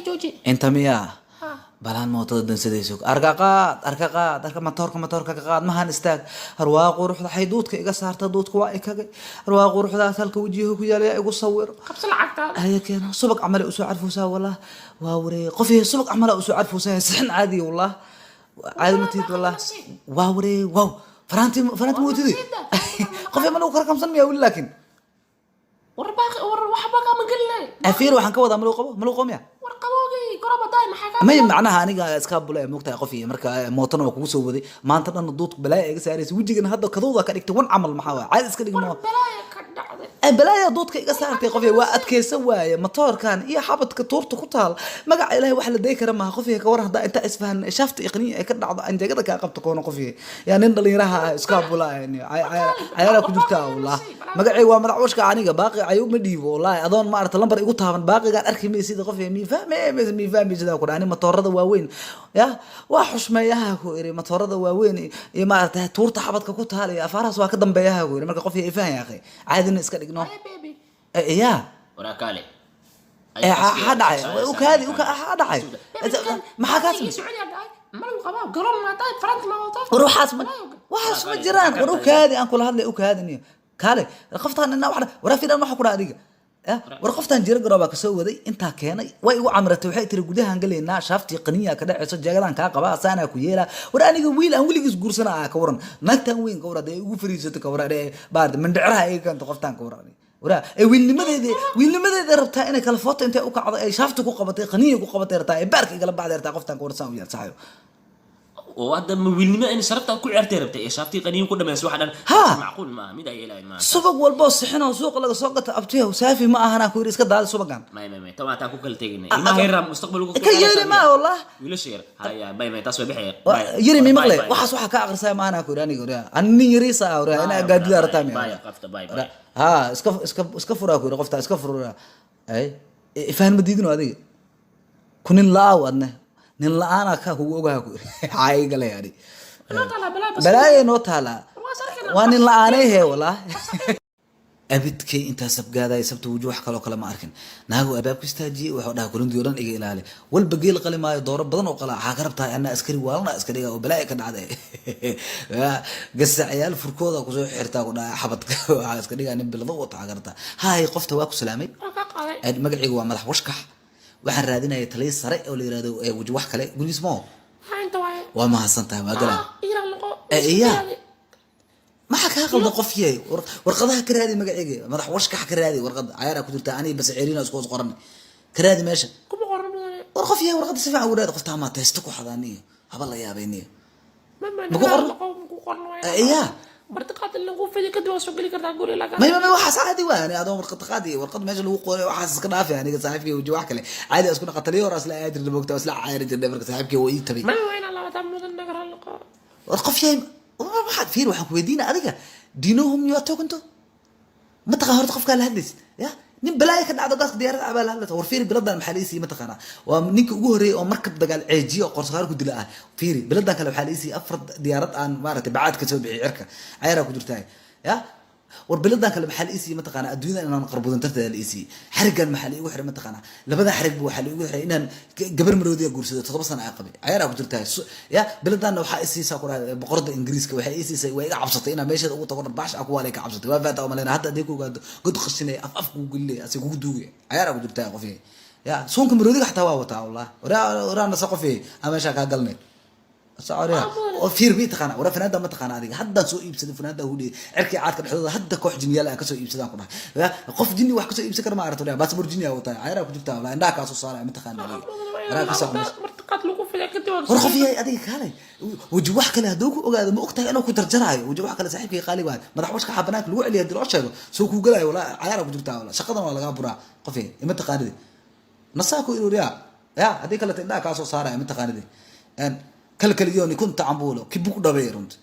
جوجي انت مياه ها balaan mootada dansadayso arka matoorka ka qaad mahan istaag arwaa quruxda hay duudka iga saarta duudka waa ikagay arwaa quruxdaas halka wajiha ku yaala igu sawir قبص العقد هيا كان subag camal u soo carfuusaa wallah waa wareey qofii subag camal u soo carfuusaa sixin caadi wallah caadi matid wallah waa wareey wow faranti mootidi qofii ma lagu karkamsan miyaa wili laakiin ورباقي وحباقي ما قلنا afiir waxaan ka wadaa ma lagu qomiya ورقبوقي قرابة دايما حاجة may macnaha aniga iska bulay moogtahay qofii marka mootana waa kugu soo waday maanta dhan duud balaa iga saaraysa wajigan hadda kadooda ka dhigtay wan camal maxaa waa caadi iska dhigmo بلايا كدعدي balaaya duudka iga saartay qofii waa adkeysan waaye matoorkan iyo xabadka tuurta ku taal magaca ilaahay wax la day kara ma qofii ka war hada inta isfahan shaafta iqniin ay ka dhacdo anjagada ka qabto koona qofii yaa nin dhalinyaraha iska bulaayni ayara ku jirta wallah magacay waa madaxwashka aniga baaqi ayu ma dhiibo wallahi adoon ma arta lambar igu taaban baaqigaan arki meesida qofii mi fahmay sida ku dhaani matoorada waaweyn ya waa xushmeeyaha ku iri matoorada waaweyn iyo ma arta tuurta xabadka ku taal iyo afaaraas waa ka dambeeyaha ku iri marka qofii ay fahmay akhay caadina iska dhigno يا بيبي يا وراكالي هذا وكادي هذا ما حكاش يسوعني هاي ما له قباب قرون ما طيب فرنت ما طيب وروح حاسب وحاس مجران وروكادي انكل هذا وكادني كالي رقفتان انه واحده ورا في دان waxa ku dhaadiga warqoftan jira garooba ka soo waday inta keenay way igu amratay waxay tiri gudahan galeena shaafti qaniya ka dhacayso jagadan ka qaba saana ku yeela war aniga wiil aan wiligiis guursanaa ka waran nagtan weyn ka warada ugu fariisato ka warada baad mandhicraha ay kan qoftan ka waran wara ay wiilnimadeeda rabtaa inay kala foto intay u kacdo ay shaafti ku qabatay qaniya ku qabatay rabtaa ay baarka igala bacdeertaa qoftan ka warsan u yaal saxayo وهذا مولني أنا شربت أكل عرتي إيش شافتي قنيم كل ما يسوي حدا معقول ما ميدا يلا ما subag walbo sixino suuq laga soo gato abtiyo saafi ma ahana ku iska daal subagan ما طبعا تاكل كل تيجي ما هي مستقبل ka yeeli ma wallah ولا شير هيا ما تسوي بحير yiri mi maqlay waxaas waxa ka aqrisay ma ahana ku aniga ora anni yiriisa ora ina gaadida artami باي قفت باي ها iska fura ku qofta iska fura ay ifaan madidino adiga kunin laaw adna nin laana ka huwa ogaa ku ay galay ari لا طلع بلا بس balaay no taala waa nin laanay he wallah abidkay inta sabgaaday sabta wujuh wax kale ma arkin naagu abaabku istaajiye wuxuu dhaha kuluntii oran iga ilaali walba geel qalimaayo dooro badan oo qala waxa ka rabtaa ana askari waalna askariga oo balaay ka dhacday gasaciyaal furkooda ku soo xirtaa ku dhaha xabadka waxa iska dhigaa nin bilado oo taageerta hay qofta waa ku salaamay magaciigu waa madax washkax waxaan raadinaya taliye sare oo la yiraahdo wujuh wax kale gulis mo هاي انت واي waa ma hasantahay waa galaan يلا لقو iya maxaa kaa qaldan qofkii warqadaha ka raadi magacayga madax washkax ka raadi warqad ayara ku jirta ani bas ceelina isku qoran ka raadi meesha كم قرن war qofkii warqad si fiican u raadi qofta ma teesto ku xadaaniyo haba la yaabeeniyo ما مكو قرن؟ مكو قرن iya مرتقات اللي نقول في كده واسوق لي كده اقول لك ما waxaas caadi waa ani adoo warqad qaadi warqad meesha lagu qoray waxaas iska dhaafay aniga saaxiibkii wujuh wax kale caadi isku qataliyo ras la aad moogta isla caayir jirnay marka saaxiibkii uu ii tabi ما وين الله تعمد النقر اللقاء war qofkii waxaad fiir waxaan ku weydiina adiga diinahum iyo tokonto ma taqaan horta qofka la hadlis ya nin balaay ka dhacdo gaas diyaarad abaa la hadlata war fiir biladan maxaliisi ma taqaana waa ninka ugu horeeyay oo markab dagaal ceejiyo qorsaar ku dila ah fiir biladan kale maxaliisi afar diyaarad aan maaragtay bacaad ka soo bixi cirka ayara ku jirtaa ya war biladan kale maxaliisi ma taqaana adduunyada inaan qarbudan tartada liisi xarigan maxali ugu xiray ma taqaana labada xarig buu xali ugu xiray inaan gabar maroodiga guursado 7 sano ay qabay ayara ku jirtaa ya biladan waxa isiisa ku raad boqorada ingiriiska waxa isiisay way iga cabsatay inaan meesha ugu tago baash aku waalay ka cabsatay waa faata malena hadda deeku god qashinay af ku gulay asigu ku duugay ayara ku jirtaa qofii ya soonka maroodiga xataa waa wataa wallah waraana saqofii ama meesha ka galnay سعرها وفير بيت خنا ورا فنادا ما تخنا هذه حدا سوق يبسد فنادا هو دي عركي عاد كدخدودا حدا كوخ جنيال كسو يبسدان كنا قف جني wax kasoo iibsan kar ma aragto bas burjiniya wata ayra ku jirtaa wala indha ka soo saaray ma taqaan ra ka soo martaqad lagu fiday kadib war qofiyay adiga kaalay wujuh wax kale haduu ku ogaado ma ogtahay inuu ku tarjarayo wujuh wax kale saaxiibkay qaali waa madax washka xabanaak lagu celiyo dilo sheego soo ku galay wala ayra ku jirtaa wala shaqadan waa laga buraa qofiyay ma taqaanid nasaako inuu ya adiga kale indha ka soo saaray ma taqaanid kala kala yooni kunta cambuulo kibu ku dhabeerunta